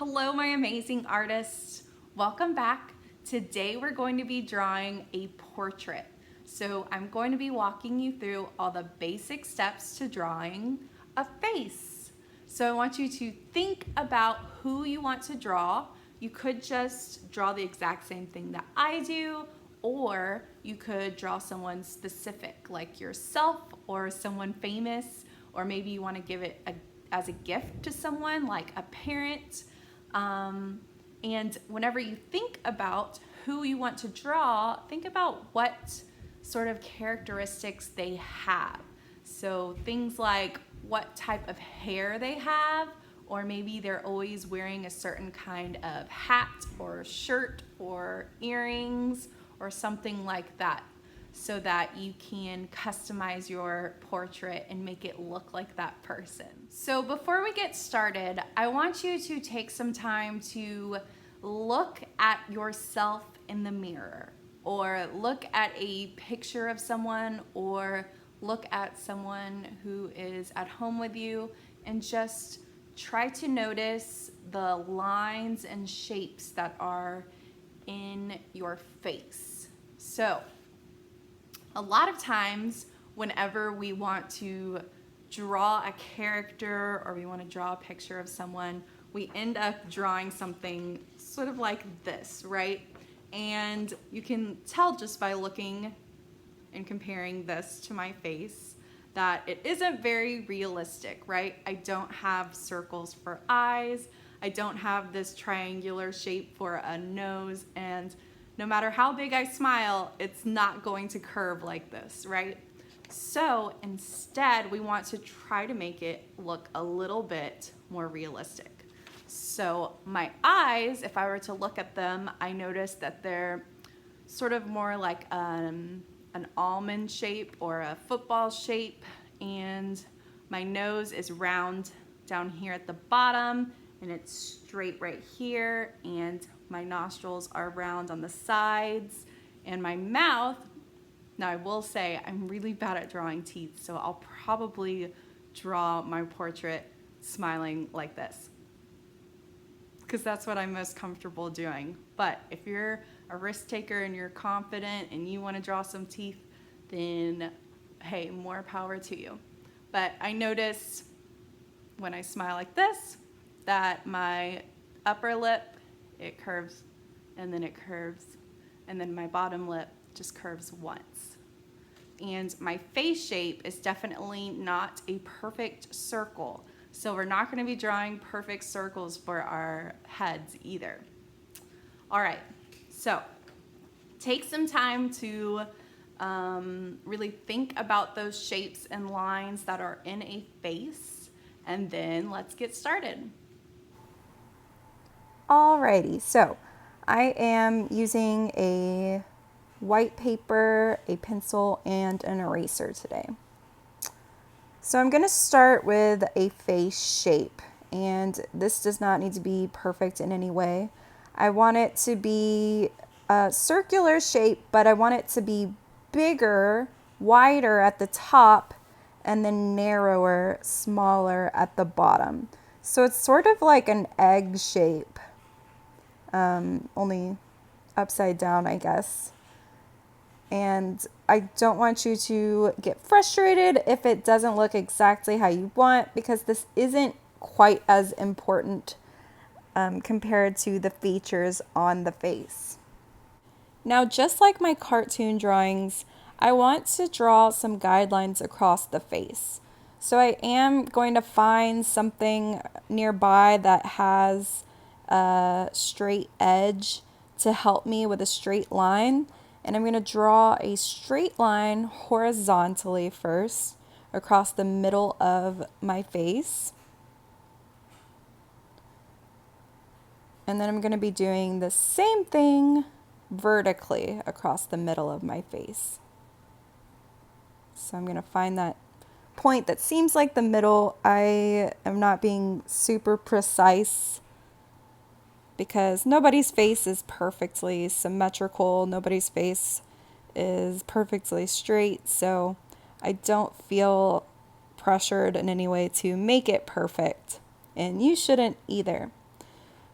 Hello, my amazing artists. Welcome back. Today we're going to be drawing a portrait. So I'm going to be walking you through all the basic steps to drawing a face. So I want you to think about who you want to draw. You could just draw the exact same thing that I do, or you could draw someone specific like yourself or someone famous, or maybe you want to give it as a gift to someone like a parent. And whenever you think about who you want to draw, think about what sort of characteristics they have. So things like what type of hair they have, or maybe they're always wearing a certain kind of hat or shirt or earrings or something like that, so that you can customize your portrait and make it look like that person. So before we get started, I want you to take some time to look at yourself in the mirror, or look at a picture of someone, or look at someone who is at home with you, and just try to notice the lines and shapes that are in your face. So a lot of times whenever we want to draw a character or we want to draw a picture of someone, we end up drawing something sort of like this, right? And you can tell just by looking and comparing this to my face that it isn't very realistic, right? I don't have circles for eyes. I don't have this triangular shape for a nose, and no matter how big I smile, it's not going to curve like this, right? So instead, we want to try to make it look a little bit more realistic. So my eyes, if I were to look at them, I notice that they're sort of more like an almond shape or a football shape, and my nose is round down here at the bottom, and it's straight right here, and my nostrils are round on the sides, and my mouth, now I will say I'm really bad at drawing teeth, so I'll probably draw my portrait smiling like this, because that's what I'm most comfortable doing. But if you're a risk taker and you're confident and you want to draw some teeth, then hey, more power to you. But I notice when I smile like this that my upper lip, it curves, and then it curves, and then my bottom lip just curves once. And my face shape is definitely not a perfect circle, so we're not going to be drawing perfect circles for our heads either. All right, so take some time to really think about those shapes and lines that are in a face, and then let's get started. Alrighty, so I am using a white paper, a pencil, and an eraser today. So I'm going to start with a face shape, and this does not need to be perfect in any way. I want it to be a circular shape, but I want it to be bigger, wider at the top, and then narrower, smaller at the bottom. So it's sort of like an egg shape, only upside down, I guess. And I don't want you to get frustrated if it doesn't look exactly how you want, because this isn't quite as important compared to the features on the face. Now, just like my cartoon drawings, I want to draw some guidelines across the face. So I am going to find something nearby that has a straight edge to help me with a straight line. And I'm going to draw a straight line horizontally first across the middle of my face. And then I'm going to be doing the same thing vertically across the middle of my face. So I'm going to find that point that seems like the middle. I am not being super precise because nobody's face is perfectly symmetrical. Nobody's face is perfectly straight. So I don't feel pressured in any way to make it perfect. And you shouldn't either.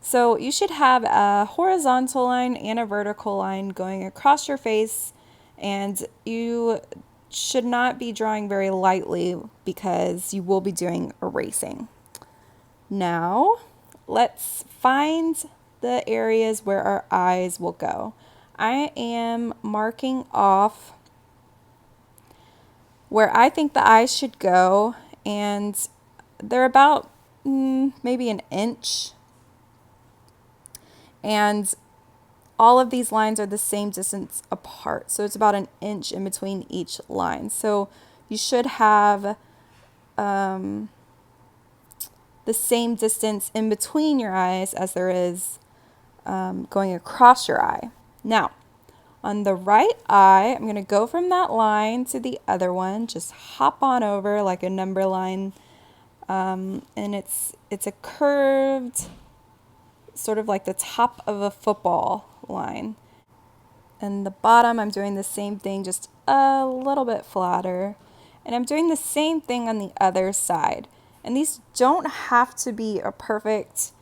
So you should have a horizontal line and a vertical line going across your face, and you should not be drawing very lightly because you will be doing erasing. Now, let's find the areas where our eyes will go. I am marking off where I think the eyes should go, and they're about maybe an inch. And all of these lines are the same distance apart. So it's about an inch in between each line. So you should have the same distance in between your eyes as there is going across your eye. Now, on the right eye, I'm going to go from that line to the other one. Just hop on over like a number line. And it's a curved, sort of like the top of a football line. And the bottom, I'm doing the same thing, just a little bit flatter. And I'm doing the same thing on the other side. And these don't have to be a perfect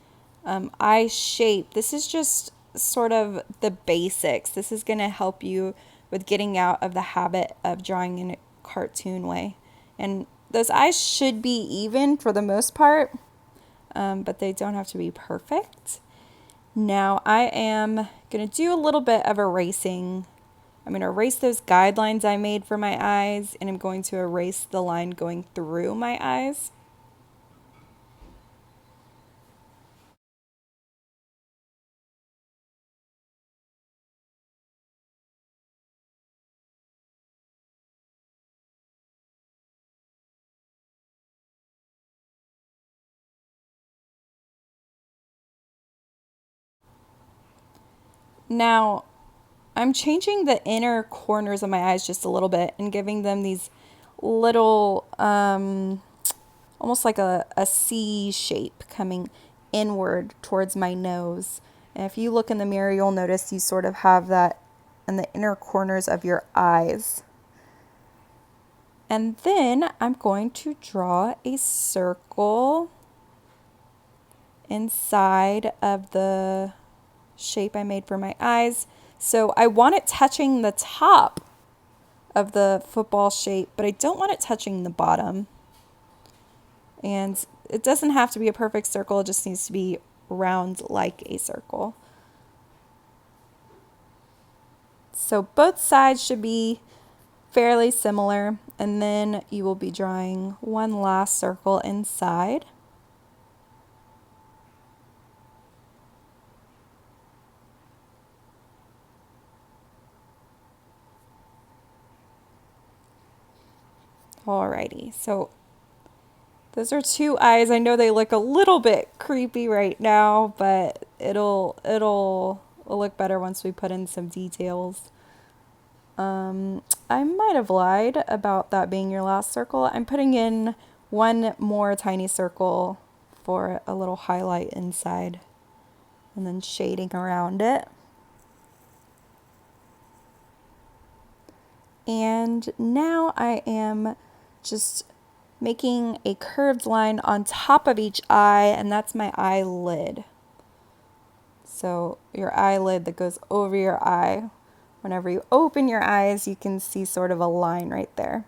eye shape. This is just sort of the basics. This is going to help you with getting out of the habit of drawing in a cartoon way. And those eyes should be even for the most part, but they don't have to be perfect. Now I am going to do a little bit of erasing. I'm going to erase those guidelines I made for my eyes, and I'm going to erase the line going through my eyes. Now, I'm changing the inner corners of my eyes just a little bit and giving them these little, almost like a C shape coming inward towards my nose. And if you look in the mirror, you'll notice you sort of have that in the inner corners of your eyes. And then I'm going to draw a circle inside of the shape I made for my eyes. So I want it touching the top of the football shape, but I don't want it touching the bottom. And it doesn't have to be a perfect circle, it just needs to be round like a circle. So both sides should be fairly similar, and then you will be drawing one last circle inside. Alrighty, so those are two eyes. I know they look a little bit creepy right now, but it'll look better once we put in some details. I might have lied about that being your last circle. I'm putting in one more tiny circle for a little highlight inside and then shading around it. And now I am just making a curved line on top of each eye, and that's my eyelid. So your eyelid that goes over your eye. Whenever you open your eyes, you can see sort of a line right there.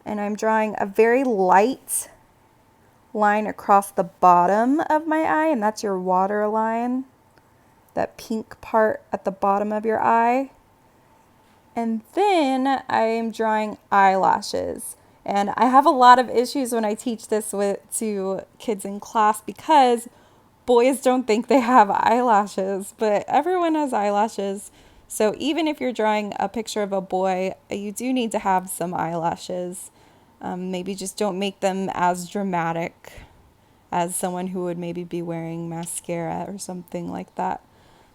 And I'm drawing a very light line across the bottom of my eye, and that's your water line, that pink part at the bottom of your eye. And then I am drawing eyelashes. And I have a lot of issues when I teach this to kids in class because boys don't think they have eyelashes, but everyone has eyelashes. So even if you're drawing a picture of a boy, you do need to have some eyelashes. Maybe just don't make them as dramatic as someone who would maybe be wearing mascara or something like that.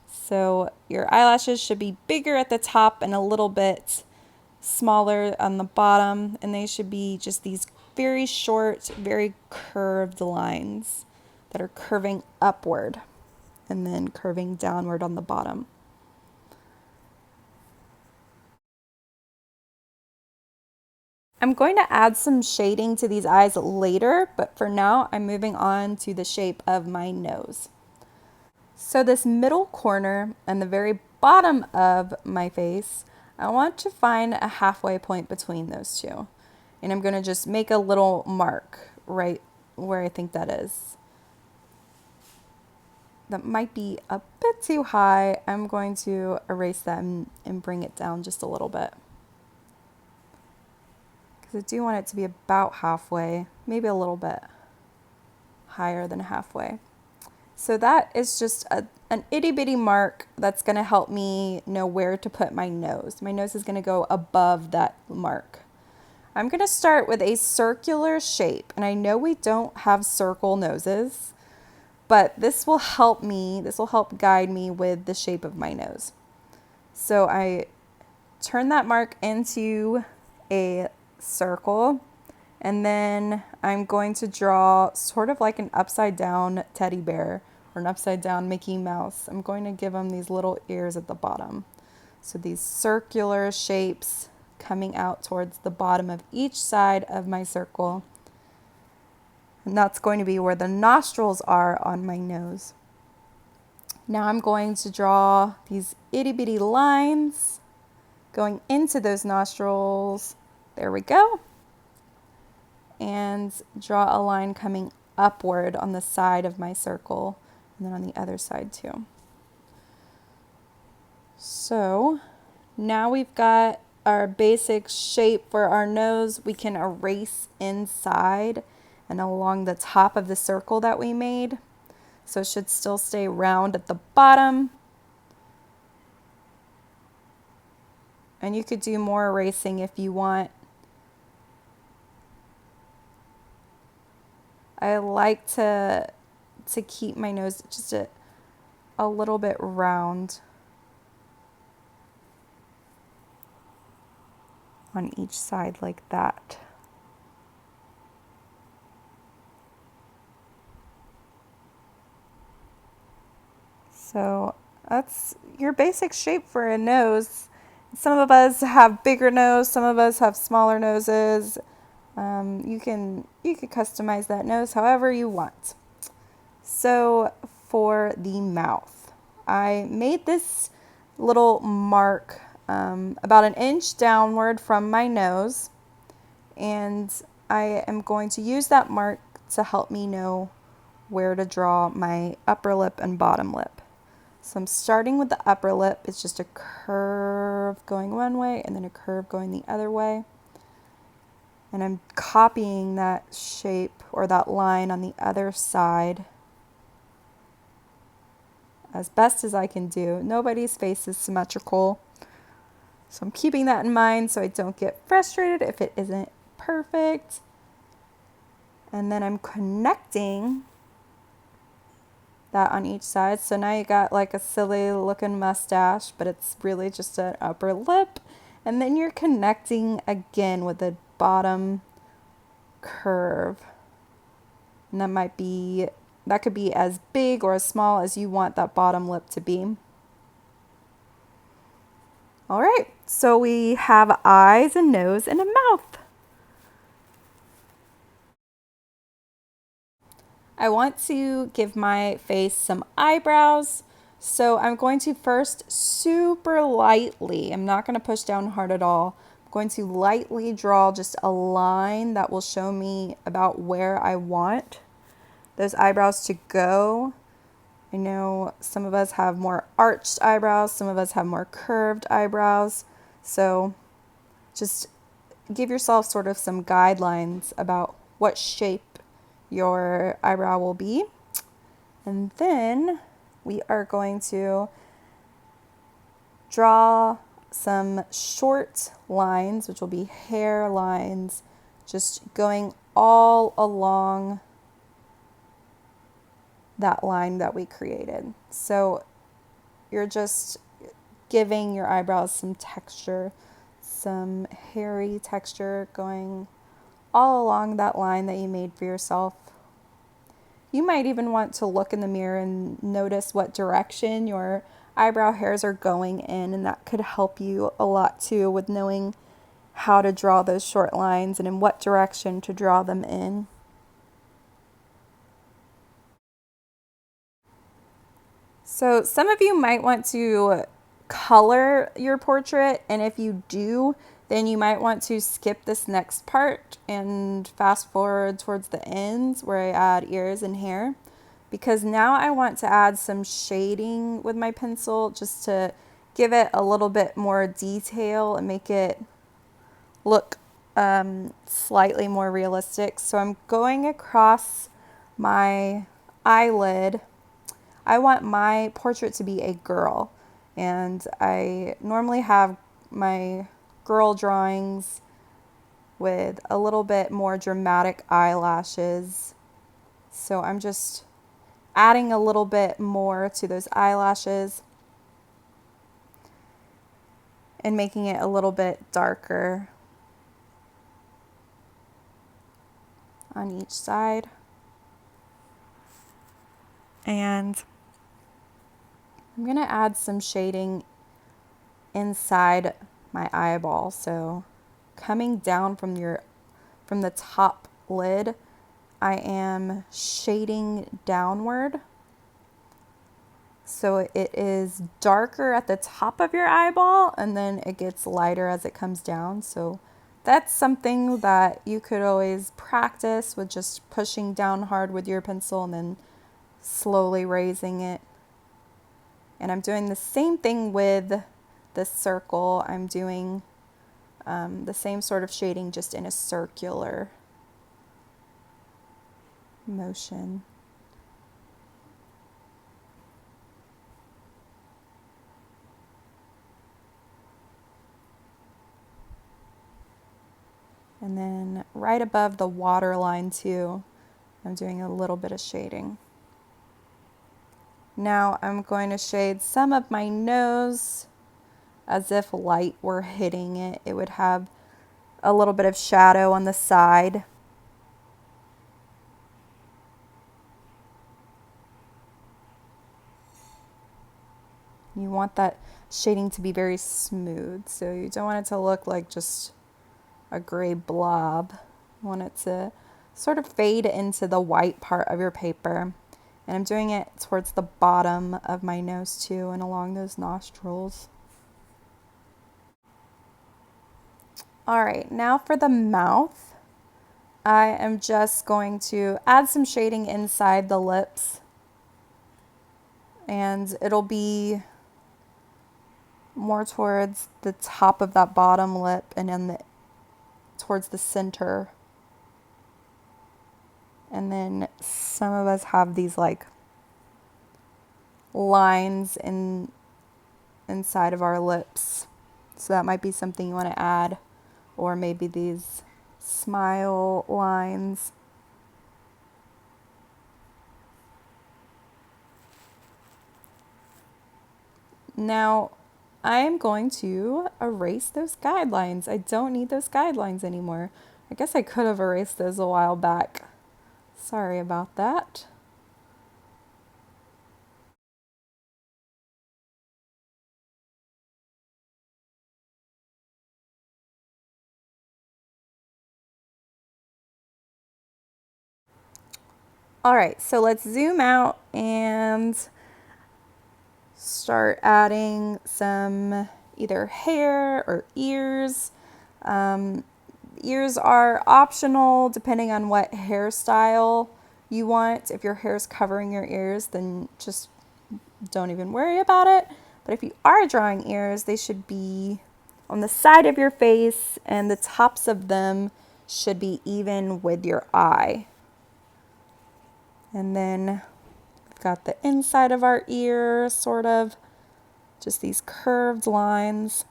So your eyelashes should be bigger at the top and a little bit smaller on the bottom, and they should be just these very short, very curved lines that are curving upward and then curving downward on the bottom. I'm going to add some shading to these eyes later, but for now I'm moving on to the shape of my nose. So this middle corner and the very bottom of my face, I want to find a halfway point between those two. And I'm going to just make a little mark right where I think that is. That might be a bit too high. I'm going to erase that and bring it down just a little bit. Because I do want it to be about halfway, maybe a little bit higher than halfway. So that is just an itty bitty mark that's going to help me know where to put my nose. My nose is going to go above that mark. I'm going to start with a circular shape, and I know we don't have circle noses, but this will help guide me with the shape of my nose. So I turn that mark into a circle, and then I'm going to draw sort of like an upside down teddy bear or an upside down Mickey Mouse. I'm going to give them these little ears at the bottom. So these circular shapes coming out towards the bottom of each side of my circle. And that's going to be where the nostrils are on my nose. Now I'm going to draw these itty bitty lines going into those nostrils. There we go. And draw a line coming upward on the side of my circle, and then on the other side too. So now we've got our basic shape for our nose. We can erase inside and along the top of the circle that we made. So it should still stay round at the bottom. And you could do more erasing if you want. I like to keep my nose just a little bit round on each side like that. So that's your basic shape for a nose. Some of us have bigger nose, some of us have smaller noses. You can customize that nose however you want. So for the mouth, I made this little mark about an inch downward from my nose, and I am going to use that mark to help me know where to draw my upper lip and bottom lip. So I'm starting with the upper lip. It's just a curve going one way and then a curve going the other way. And I'm copying that shape or that line on the other side as best as I can do. Nobody's face is symmetrical. So I'm keeping that in mind so I don't get frustrated if it isn't perfect. And then I'm connecting that on each side. So now you got like a silly looking mustache, but it's really just an upper lip. And then you're connecting again with the bottom curve. And that could be as big or as small as you want that bottom lip to be. All right, so we have eyes, a nose, and a mouth. I want to give my face some eyebrows. So I'm going to first super lightly, I'm not going to push down hard at all. I'm going to lightly draw just a line that will show me about where I want those eyebrows to go. I know some of us have more arched eyebrows, some of us have more curved eyebrows. So just give yourself sort of some guidelines about what shape your eyebrow will be. And then we are going to draw some short lines, which will be hair lines, just going all along that line that we created. So you're just giving your eyebrows some texture, some hairy texture going all along that line that you made for yourself. You might even want to look in the mirror and notice what direction your eyebrow hairs are going in, and that could help you a lot too with knowing how to draw those short lines and in what direction to draw them in. So some of you might want to color your portrait, and if you do, then you might want to skip this next part and fast forward towards the ends where I add ears and hair, because now I want to add some shading with my pencil just to give it a little bit more detail and make it look slightly more realistic. So I'm going across my eyelid. I want my portrait to be a girl, and I normally have my girl drawings with a little bit more dramatic eyelashes. So I'm just adding a little bit more to those eyelashes and making it a little bit darker on each side. And I'm going to add some shading inside my eyeball. So coming down from the top lid, I am shading downward. So it is darker at the top of your eyeball and then it gets lighter as it comes down. So that's something that you could always practice with, just pushing down hard with your pencil and then slowly raising it. And I'm doing the same thing with this circle. I'm doing the same sort of shading, just in a circular motion. And then right above the water line too, I'm doing a little bit of shading. Now I'm going to shade some of my nose as if light were hitting it. It would have a little bit of shadow on the side. You want that shading to be very smooth, so you don't want it to look like just a gray blob. You want it to sort of fade into the white part of your paper. And I'm doing it towards the bottom of my nose too, and along those nostrils. All right, now for the mouth, I am just going to add some shading inside the lips, and it'll be more towards the top of that bottom lip and then towards the center. And then some of us have these like lines inside of our lips. So that might be something you want to add, or maybe these smile lines. Now, I am going to erase those guidelines. I don't need those guidelines anymore. I guess I could have erased those a while back. Sorry about that. All right, so let's zoom out and start adding some either hair or ears. Ears are optional depending on what hairstyle you want. If your hair is covering your ears, then just don't even worry about it. But if you are drawing ears, they should be on the side of your face, and the tops of them should be even with your eye. And then we've got the inside of our ear, sort of just these curved lines.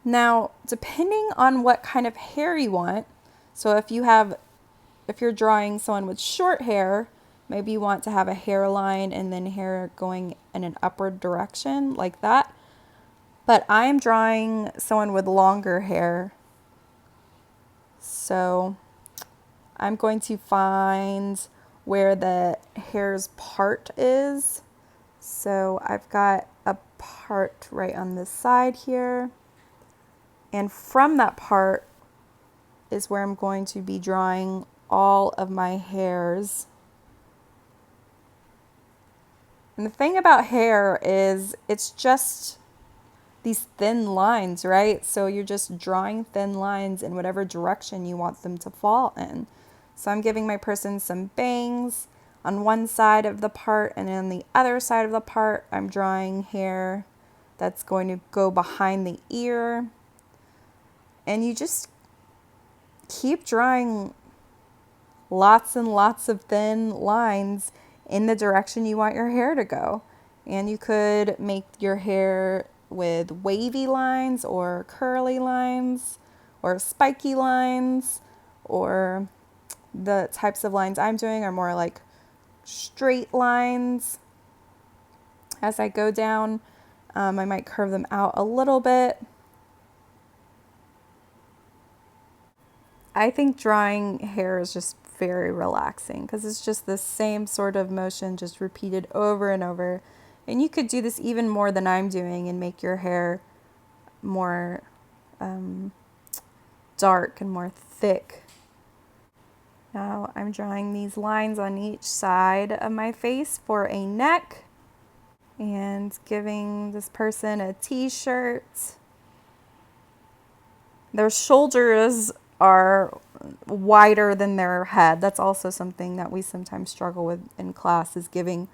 Now, depending on what kind of hair you want, so if you're drawing someone with short hair, maybe you want to have a hairline and then hair going in an upward direction like that. But I'm drawing someone with longer hair. So I'm going to find where the hair's part is. So I've got a part right on this side here. And from that part is where I'm going to be drawing all of my hairs. And the thing about hair is it's just these thin lines, right? So you're just drawing thin lines in whatever direction you want them to fall in. So I'm giving my person some bangs on one side of the part, and on the other side of the part, I'm drawing hair that's going to go behind the ear. And you just keep drawing lots and lots of thin lines in the direction you want your hair to go. And you could make your hair with wavy lines or curly lines or spiky lines, or the types of lines I'm doing are more like straight lines. As I go down, I might curve them out a little bit. I think drawing hair is just very relaxing because it's just the same sort of motion just repeated over and over. And you could do this even more than I'm doing and make your hair more dark and more thick. Now I'm drawing these lines on each side of my face for a neck and giving this person a t-shirt. Their shoulders are wider than their head. That's also something that we sometimes struggle with in class, is giving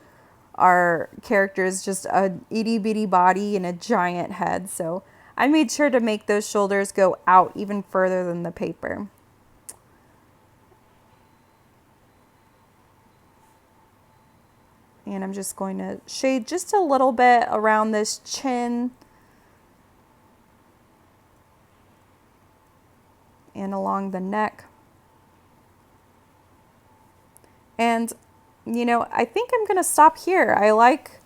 our characters just a itty bitty body and a giant head. So I made sure to make those shoulders go out even further than the paper. And I'm just going to shade just a little bit around this chin and along the neck. And, you know, I think I'm going to stop here. I like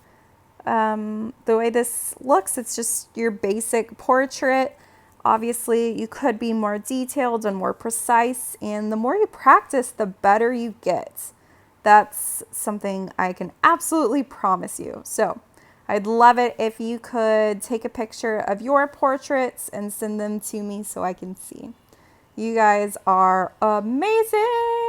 the way this looks. It's just your basic portrait. Obviously, you could be more detailed and more precise, and the more you practice, the better you get. That's something I can absolutely promise you. So I'd love it if you could take a picture of your portraits and send them to me so I can see. You guys are amazing.